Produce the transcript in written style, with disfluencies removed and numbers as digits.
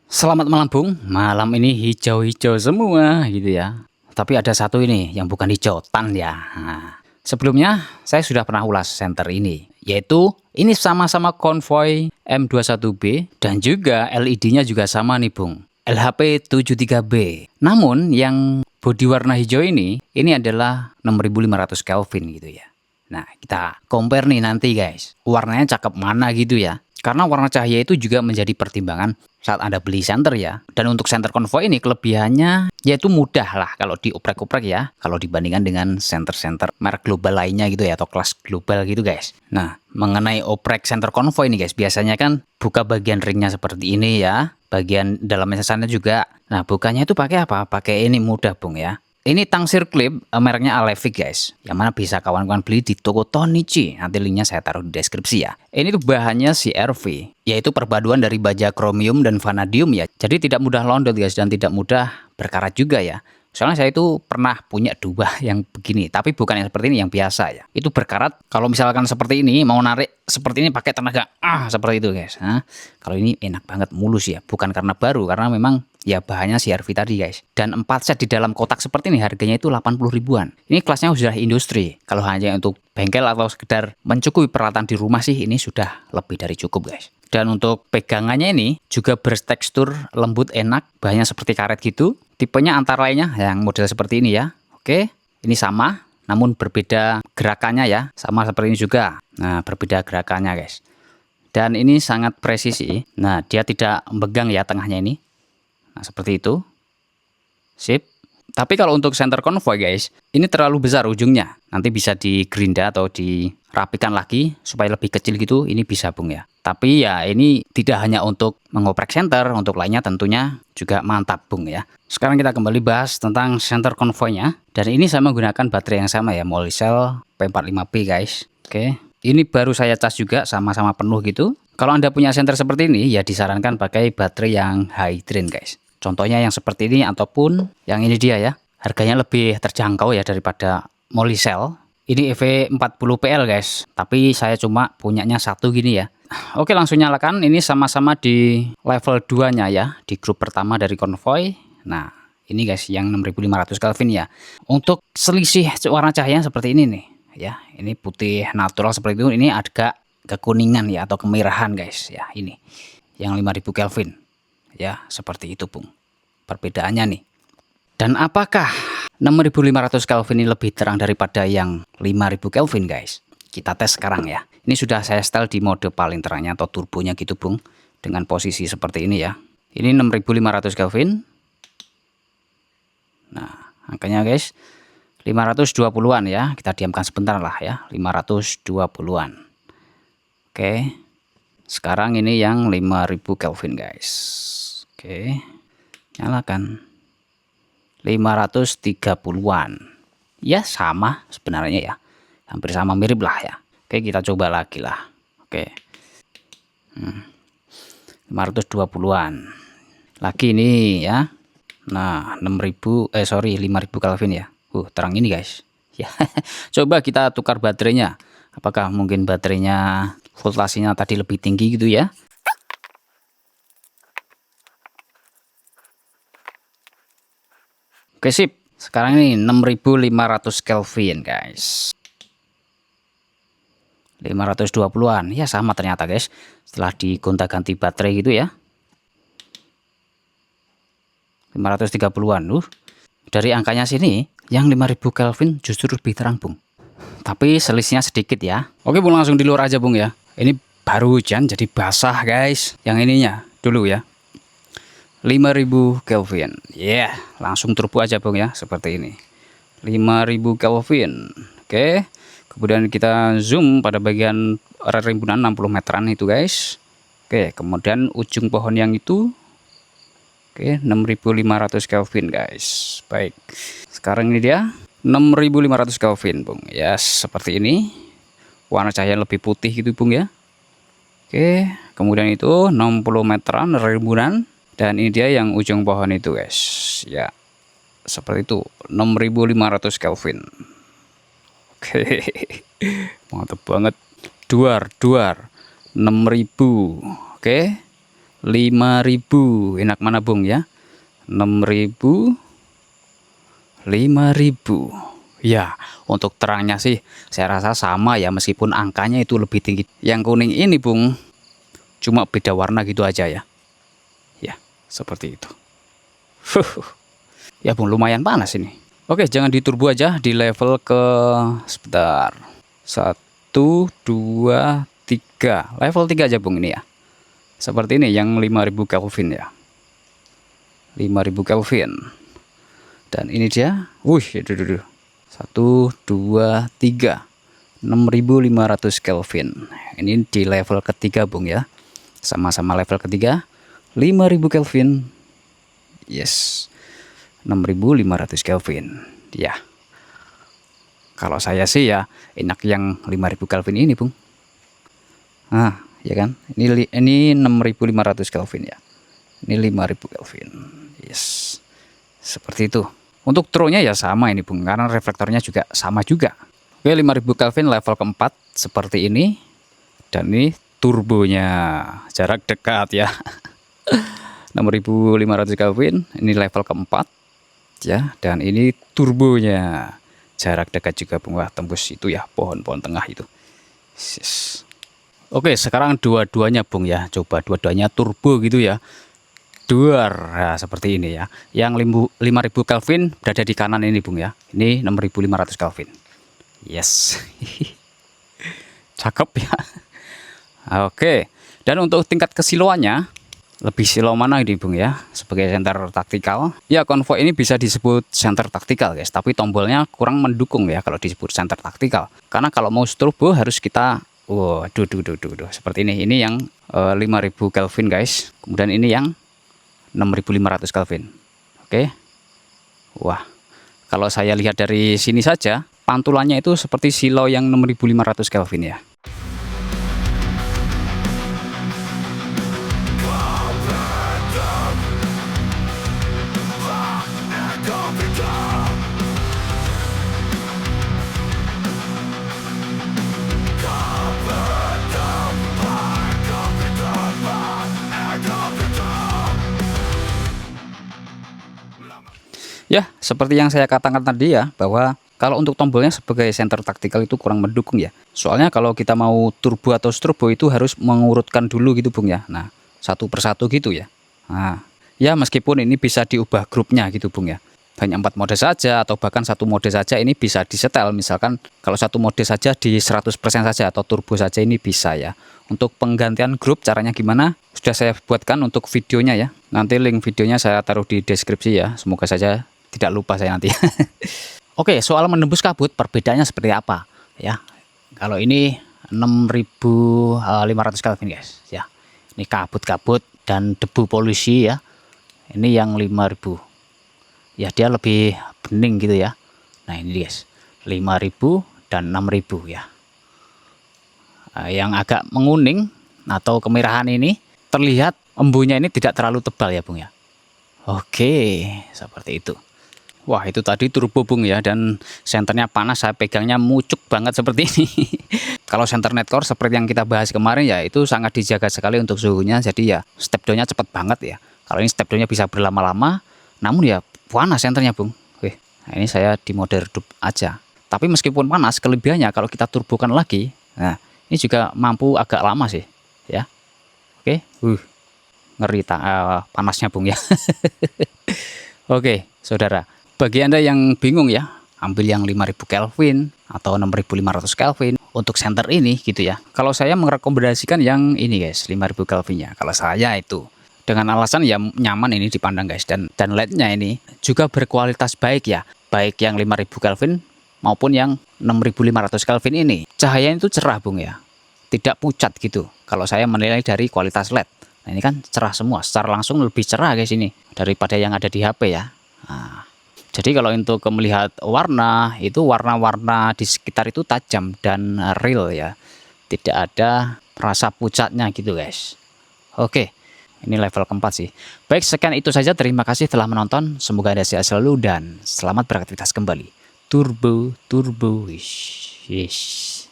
Selamat malam Bung, malam ini hijau-hijau semua gitu ya. Tapi ada satu ini yang bukan hijau, tan ya. Nah, sebelumnya saya sudah pernah ulas senter ini, yaitu ini sama-sama konvoy M21B dan juga LED-nya juga sama nih Bung, LHP73B. Namun yang bodi warna hijau ini adalah 6500 Kelvin gitu ya. Nah, kita compare nih nanti guys, warnanya cakep mana gitu ya. Karena warna cahaya itu juga menjadi pertimbangan saat Anda beli senter ya. Dan untuk senter konvoy ini kelebihannya yaitu mudah lah kalau dioprek-oprek ya. Kalau dibandingkan dengan senter-senter merek global lainnya gitu ya, atau kelas global gitu guys. Nah, mengenai oprek senter konvoy ini guys, biasanya kan buka bagian ringnya seperti ini ya. Bagian dalamnya sana juga. Nah, bukanya itu pakai apa? Pakai ini mudah Bung ya. Ini tangsir klip mereknya Alevic guys, yang mana bisa kawan-kawan beli di toko Tonichi. Nanti linknya saya taruh di deskripsi ya. Ini tuh bahannya CRV, yaitu perpaduan dari baja kromium dan vanadium ya. Jadi tidak mudah londot guys, dan tidak mudah berkarat juga ya. Soalnya saya itu pernah punya dua yang begini, tapi bukan yang seperti ini, yang biasa ya. Itu berkarat, kalau misalkan seperti ini, mau narik seperti ini pakai tenaga, seperti itu guys. Nah, kalau ini enak banget, mulus ya. Bukan karena baru, karena memang ya bahannya CRV tadi guys. Dan 4 set di dalam kotak seperti ini harganya itu 80 ribuan. Ini kelasnya sudah industri. Kalau hanya untuk bengkel atau sekedar mencukupi peralatan di rumah sih, ini sudah lebih dari cukup guys. Dan untuk pegangannya ini juga bertekstur lembut enak, bahannya seperti karet gitu. Tipenya antara lainnya yang model seperti ini ya. Oke, ini sama, namun berbeda gerakannya ya. Sama seperti ini juga. Nah, berbeda gerakannya guys. Dan ini sangat presisi. Nah, dia tidak memegang ya tengahnya ini. Nah, seperti itu. Sip. Tapi kalau untuk center konvoy guys, ini terlalu besar ujungnya. Nanti bisa digerinda atau dirapikan lagi supaya lebih kecil gitu. Ini bisa Bung ya. Tapi ya ini tidak hanya untuk mengoprek center, untuk lainnya tentunya juga mantap Bung ya. Sekarang kita kembali bahas tentang center konvoynya. Dan ini saya menggunakan baterai yang sama ya, Molicel P45B guys. Oke. Ini baru saya cas juga, sama-sama penuh gitu. Kalau Anda punya senter seperti ini, ya disarankan pakai baterai yang high drain guys. Contohnya yang seperti ini ataupun yang ini dia ya. Harganya lebih terjangkau ya daripada Molicel. Ini EV40PL guys. Tapi saya cuma punyanya satu gini ya. Oke, langsung nyalakan. Ini sama-sama di level 2-nya ya. Di grup pertama dari konvoy. Nah, ini guys yang 6500 Kelvin ya. Untuk selisih warna cahaya seperti ini nih ya. Ini putih natural seperti itu. Ini agak kekuningan ya atau kemerahan guys ya. Ini yang 5000 Kelvin. Ya, seperti itu Bung. Perbedaannya nih. Dan apakah 6500 Kelvin ini lebih terang daripada yang 5000 Kelvin guys? Kita tes sekarang ya. Ini sudah saya setel di mode paling terangnya atau turbonya gitu Bung. Dengan posisi seperti ini ya. Ini 6500 Kelvin. Nah, angkanya guys 520-an ya. Kita diamkan sebentar lah ya. 520-an. Oke. Sekarang ini yang 5000 Kelvin guys. Oke. Nyalakan. 530-an. Ya sama sebenarnya ya. Hampir sama, mirip lah ya. Oke, kita coba lagi lah. Oke. 520-an. Lagi ini ya. Nah, 5000 Kelvin ya. Terang ini guys. Ya. Coba kita tukar baterainya. Apakah mungkin baterainya voltasenya tadi lebih tinggi gitu ya? Oke sip. Sekarang ini 6500 Kelvin guys. 520-an. Ya sama ternyata guys. Setelah digonta-ganti baterai gitu ya. 530-an. Dari angkanya sini yang 5000 Kelvin justru lebih terang Bung. Tapi selisihnya sedikit ya. Oke Bung, langsung di luar aja Bung ya. Ini baru hujan jadi basah guys. Yang ininya dulu ya. 5000 Kelvin. Ya, langsung turbo aja Bung ya, seperti ini. 5000 Kelvin. Oke. Kemudian kita zoom pada bagian rimbunan 60 meteran itu guys. Oke, kemudian ujung pohon yang itu. Oke, 6500 Kelvin guys. Baik. Sekarang ini dia 6500 Kelvin Bung. Ya, seperti ini. Warna cahaya lebih putih gitu Bung ya. Oke, kemudian itu 60 meteran rimbunan. Dan ini dia yang ujung pohon itu guys. Ya, seperti itu. 6500 Kelvin. Oke. Mantap banget. Duar 6000. Oke. 5.000. Enak mana Bung ya? 6.000, 5.000. Ya, untuk terangnya sih saya rasa sama ya, meskipun angkanya itu lebih tinggi. Yang kuning ini Bung, cuma beda warna gitu aja ya. Ya, seperti itu. Ya Bung, lumayan panas ini. Oke, jangan diturbo aja, di level ke sebentar. 1, 2, 3. Level 3 aja Bung ini ya. Seperti ini yang 5.000 Kelvin ya. 5.000 Kelvin. Dan ini dia. Wih, 1, 2, 3. 6.500 Kelvin. Ini di level ketiga Bung ya. Sama-sama level ketiga. 5.000 Kelvin. Yes. 6.500 Kelvin. Ya. Kalau saya sih ya enak yang 5.000 Kelvin ini Bung. Nah, ya kan? Ini 6.500 Kelvin ya. Ini 5.000 Kelvin. Yes. Seperti itu. Untuk throw-nya ya sama ini Bung, karena reflektornya juga sama juga. Oke, 5.000 Kelvin level keempat seperti ini. Dan ini turbonya, jarak dekat ya. 6.500 Kelvin, ini level keempat ya, dan ini turbonya, jarak dekat juga Bung. Wah, tembus itu ya, pohon-pohon tengah itu. Yes. Oke, sekarang dua-duanya Bung ya, coba dua-duanya turbo gitu ya. Duar, nah, seperti ini ya. Yang 5.000 Kelvin berada di kanan ini Bung ya. Ini 6.500 Kelvin. Yes. Cakep ya. Oke. Dan untuk tingkat kesiloannya, lebih silo mana ini Bung ya, sebagai center taktikal ya. Konvoy ini bisa disebut center taktikal guys, tapi tombolnya kurang mendukung ya kalau disebut center taktikal, karena kalau mau turbo harus kita seperti ini yang 5.000 Kelvin guys, kemudian ini yang 6.500 Kelvin. Oke. Wah, kalau saya lihat dari sini saja pantulannya itu seperti silo yang 6.500 Kelvin ya. Ya, seperti yang saya katakan tadi ya, bahwa kalau untuk tombolnya sebagai center taktikal itu kurang mendukung ya. Soalnya kalau kita mau turbo atau strobo itu harus mengurutkan dulu gitu Bung ya. Nah, satu persatu gitu ya. Nah, ya meskipun ini bisa diubah grupnya gitu Bung ya. Hanya 4 mode saja atau bahkan satu mode saja ini bisa disetel. Misalkan kalau satu mode saja di 100% saja atau turbo saja ini bisa ya. Untuk penggantian grup caranya gimana? Sudah saya buatkan untuk videonya ya. Nanti link videonya saya taruh di deskripsi ya. Semoga saja tidak lupa saya nanti. Oke, soal menembus kabut perbedaannya seperti apa ya. Kalau ini 6.500 Kelvin guys ya. Ini kabut-kabut dan debu polusi ya. Ini yang 5.000. Ya, dia lebih bening gitu ya. Nah, ini guys. 5.000 dan 6.000 ya. Yang agak menguning atau kemerahan ini terlihat embunya ini tidak terlalu tebal ya Bung ya. Oke, seperti itu. Wah, itu tadi turbo Bung ya, dan senternya panas, saya pegangnya mucuk banget seperti ini. Kalau senter netcore seperti yang kita bahas kemarin ya, itu sangat dijaga sekali untuk suhunya, jadi ya step down-nya cepat banget ya. Kalau ini step down-nya bisa berlama-lama, namun ya panas senternya Bung. Nah, ini saya di mode redup aja. Tapi meskipun panas, kelebihannya kalau kita turbokan lagi, nah ini juga mampu agak lama sih ya. Oke, ngeri panasnya Bung ya. Oke, saudara. Bagi Anda yang bingung ya, ambil yang 5.000 Kelvin atau 6.500 Kelvin untuk senter ini gitu ya. Kalau saya merekomendasikan yang ini guys, 5.000 Kelvinnya. Kalau saya itu dengan alasan ya nyaman ini dipandang guys, dan LED-nya ini juga berkualitas baik ya. Baik yang 5.000 Kelvin maupun yang 6.500 Kelvin ini. Cahayanya itu cerah Bung ya. Tidak pucat gitu. Kalau saya menilai dari kualitas LED. Nah, ini kan cerah semua, secara langsung lebih cerah guys ini daripada yang ada di HP ya. Nah, jadi kalau untuk melihat warna, itu warna-warna di sekitar itu tajam dan real ya. Tidak ada rasa pucatnya gitu guys. Oke, ini level keempat sih. Baik, sekian itu saja. Terima kasih telah menonton. Semoga Anda sehat selalu dan selamat beraktivitas kembali. Turbo, turbo. Yes.